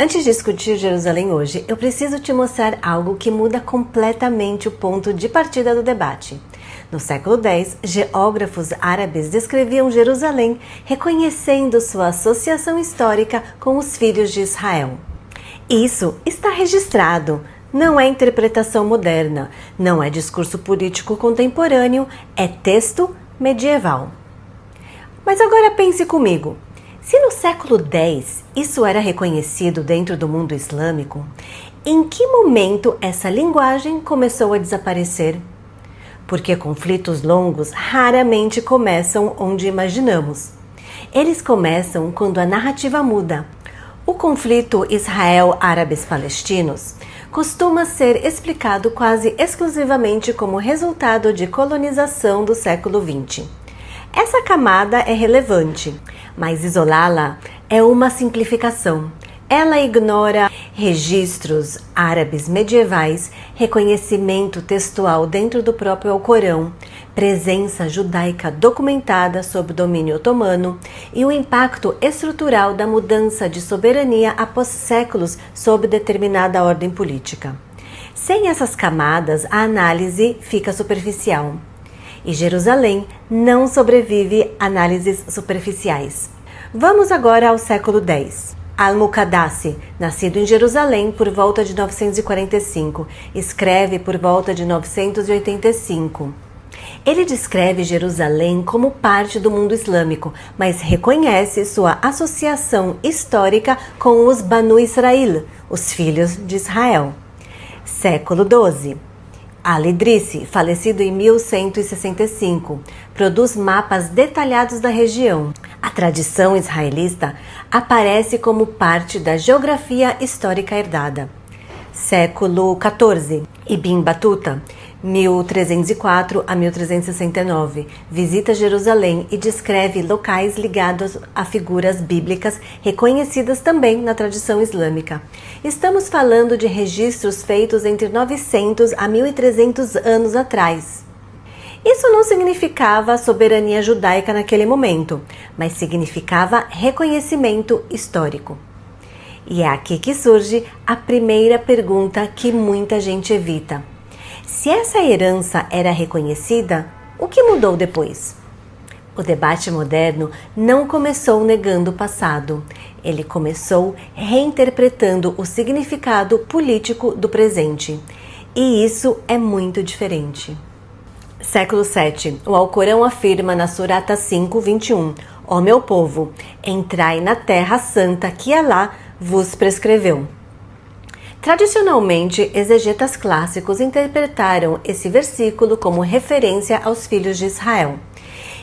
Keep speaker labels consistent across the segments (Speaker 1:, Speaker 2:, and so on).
Speaker 1: Antes de discutir Jerusalém hoje, eu preciso te mostrar algo que muda completamente o ponto de partida do debate. No século X, geógrafos árabes descreviam Jerusalém reconhecendo sua associação histórica com os filhos de Israel. Isso está registrado, não é interpretação moderna, não é discurso político contemporâneo, é texto medieval. Mas agora pense comigo. Se no século X isso era reconhecido dentro do mundo islâmico, em que momento essa linguagem começou a desaparecer? Porque conflitos longos raramente começam onde imaginamos. Eles começam quando a narrativa muda. O conflito Israel-Árabes-Palestinos costuma ser explicado quase exclusivamente como resultado de colonização do século XX. Essa camada é relevante, mas isolá-la é uma simplificação. Ela ignora registros árabes medievais, reconhecimento textual dentro do próprio Alcorão, presença judaica documentada sob domínio otomano e o impacto estrutural da mudança de soberania após séculos sob determinada ordem política. Sem essas camadas, a análise fica superficial. E Jerusalém não sobrevive a análises superficiais. Vamos agora ao século X. Al-Muqaddasi, nascido em Jerusalém por volta de 945, escreve por volta de 985. Ele descreve Jerusalém como parte do mundo islâmico, mas reconhece sua associação histórica com os Banu Israel, os filhos de Israel. Século XII. Al-Idrisi, falecido em 1165, produz mapas detalhados da região. A tradição israelita aparece como parte da geografia histórica herdada. Século XIV. Ibn Battuta, 1304 a 1369, visita Jerusalém e descreve locais ligados a figuras bíblicas reconhecidas também na tradição islâmica. Estamos falando de registros feitos entre 900 a 1300 anos atrás. Isso não significava soberania judaica naquele momento, mas significava reconhecimento histórico. E é aqui que surge a primeira pergunta que muita gente evita. Se essa herança era reconhecida, o que mudou depois? O debate moderno não começou negando o passado. Ele começou reinterpretando o significado político do presente. E isso é muito diferente. Século VII. O Alcorão afirma na Surata 5, 21. Ó meu povo, entrai na terra santa que Alá vos prescreveu. Tradicionalmente, exegetas clássicos interpretaram esse versículo como referência aos filhos de Israel.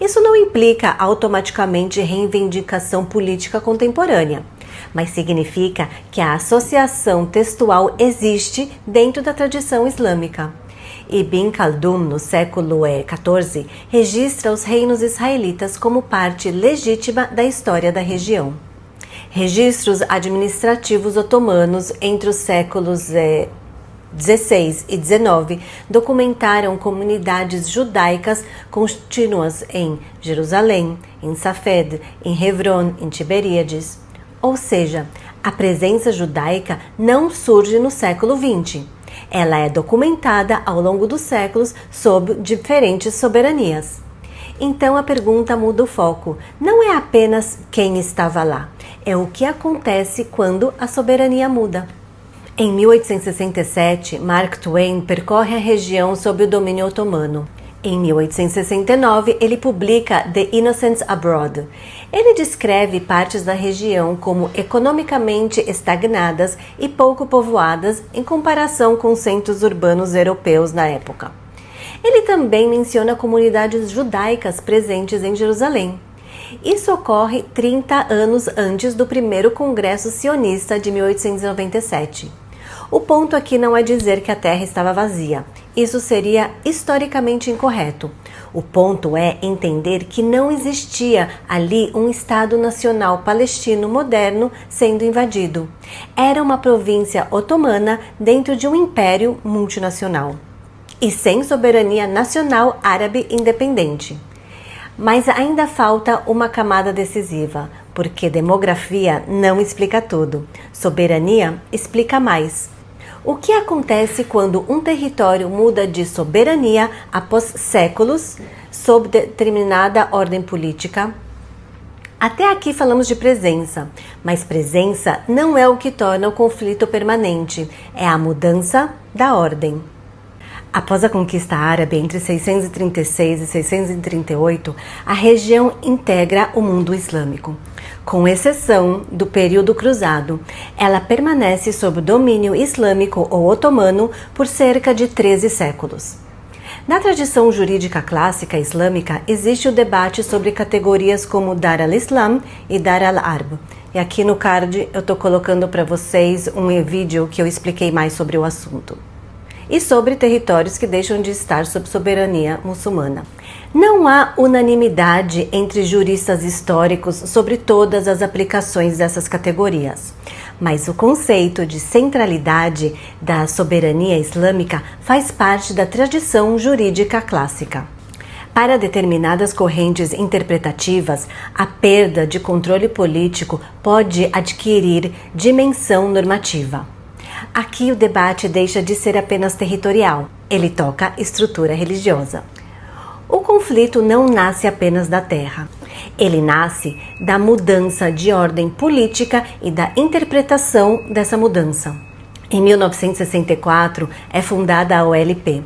Speaker 1: Isso não implica automaticamente reivindicação política contemporânea, mas significa que a associação textual existe dentro da tradição islâmica. Ibn Khaldun, no século XIV, registra os reinos israelitas como parte legítima da história da região. Registros administrativos otomanos entre os séculos XVI e XIX documentaram comunidades judaicas contínuas em Jerusalém, em Safed, em Hebron, em Tiberíades. Ou seja, a presença judaica não surge no século XX. Ela é documentada ao longo dos séculos sob diferentes soberanias. Então a pergunta muda o foco. Não é apenas quem estava lá, é o que acontece quando a soberania muda. Em 1867, Mark Twain percorre a região sob o domínio otomano. Em 1869, ele publica The Innocents Abroad. Ele descreve partes da região como economicamente estagnadas e pouco povoadas em comparação com centros urbanos europeus na época. Ele também menciona comunidades judaicas presentes em Jerusalém. Isso ocorre 30 anos antes do primeiro Congresso Sionista de 1897. O ponto aqui não é dizer que a terra estava vazia. Isso seria historicamente incorreto. O ponto é entender que não existia ali um Estado Nacional palestino moderno sendo invadido. Era uma província otomana dentro de um império multinacional e sem soberania nacional árabe independente. Mas ainda falta uma camada decisiva, porque demografia não explica tudo. Soberania explica mais. O que acontece quando um território muda de soberania após séculos, sob determinada ordem política? Até aqui falamos de presença, mas presença não é o que torna o conflito permanente, é a mudança da ordem. Após a conquista árabe entre 636 e 638, a região integra o mundo islâmico. Com exceção do período cruzado, ela permanece sob o domínio islâmico ou otomano por cerca de 13 séculos. Na tradição jurídica clássica islâmica, existe o debate sobre categorias como Dar al-Islam e Dar al-Harb. E aqui no card eu estou colocando para vocês um vídeo que eu expliquei mais sobre o assunto. E sobre territórios que deixam de estar sob soberania muçulmana. Não há unanimidade entre juristas históricos sobre todas as aplicações dessas categorias, mas o conceito de centralidade da soberania islâmica faz parte da tradição jurídica clássica. Para determinadas correntes interpretativas, a perda de controle político pode adquirir dimensão normativa. Aqui o debate deixa de ser apenas territorial, ele toca estrutura religiosa. O conflito não nasce apenas da terra, ele nasce da mudança de ordem política e da interpretação dessa mudança. Em 1964 é fundada a OLP.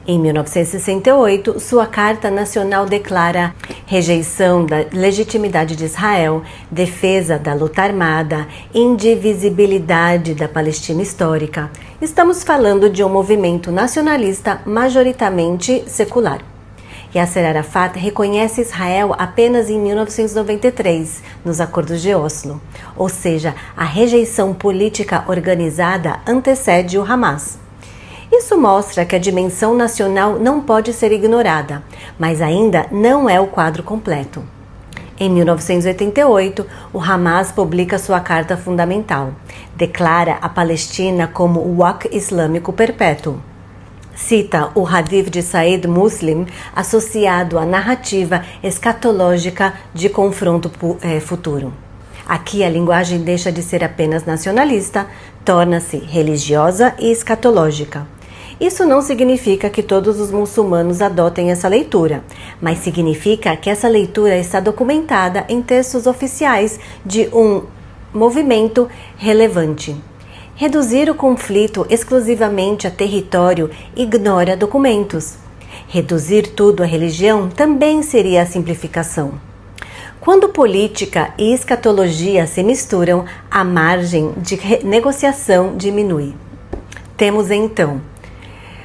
Speaker 1: Em 1968, sua Carta Nacional declara rejeição da legitimidade de Israel, defesa da luta armada, indivisibilidade da Palestina histórica. Estamos falando de um movimento nacionalista majoritariamente secular. Yasser Arafat reconhece Israel apenas em 1993, nos Acordos de Oslo. Ou seja, a rejeição política organizada antecede o Hamas. Isso mostra que a dimensão nacional não pode ser ignorada, mas ainda não é o quadro completo. Em 1988, o Hamas publica sua Carta Fundamental. Declara a Palestina como o Waqf Islâmico Perpétuo. Cita o Hadith de Said Muslim associado à narrativa escatológica de confronto futuro. Aqui a linguagem deixa de ser apenas nacionalista, torna-se religiosa e escatológica. Isso não significa que todos os muçulmanos adotem essa leitura, mas significa que essa leitura está documentada em textos oficiais de um movimento relevante. Reduzir o conflito exclusivamente a território ignora documentos. Reduzir tudo à religião também seria a simplificação. Quando política e escatologia se misturam, a margem de negociação diminui. Temos então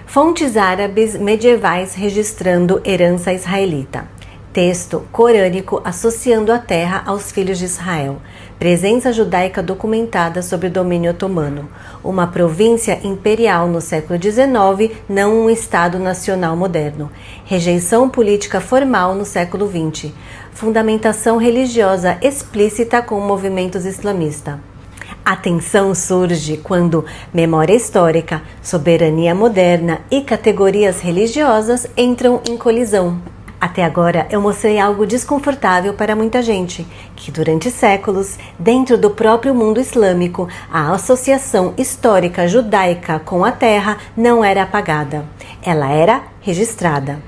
Speaker 1: fontes árabes medievais registrando herança israelita. Texto corânico associando a terra aos filhos de Israel. Presença judaica documentada sobre domínio otomano. Uma província imperial no século XIX, não um Estado nacional moderno. Rejeição política formal no século XX. Fundamentação religiosa explícita com movimentos islamistas. A tensão surge quando memória histórica, soberania moderna e categorias religiosas entram em colisão. Até agora eu mostrei algo desconfortável para muita gente, que durante séculos, dentro do próprio mundo islâmico, a associação histórica judaica com a terra não era apagada, ela era registrada.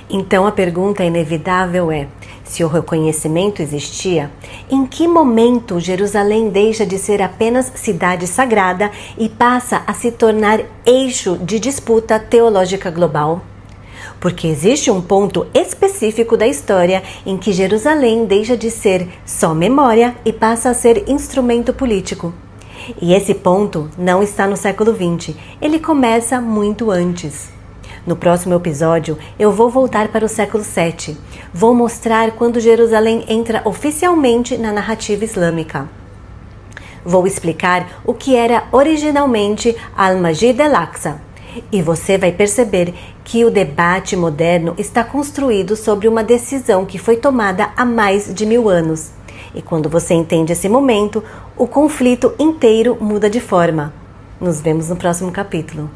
Speaker 1: Então a pergunta inevitável é: se o reconhecimento existia, em que momento Jerusalém deixa de ser apenas cidade sagrada e passa a se tornar eixo de disputa teológica global? Porque existe um ponto específico da história em que Jerusalém deixa de ser só memória e passa a ser instrumento político. E esse ponto não está no século XX, ele começa muito antes. No próximo episódio, eu vou voltar para o século VII. Vou mostrar quando Jerusalém entra oficialmente na narrativa islâmica. Vou explicar o que era originalmente Al-Masjid al-Aqsa. E você vai perceber que o debate moderno está construído sobre uma decisão que foi tomada há mais de 1000 anos. E quando você entende esse momento, o conflito inteiro muda de forma. Nos vemos no próximo capítulo.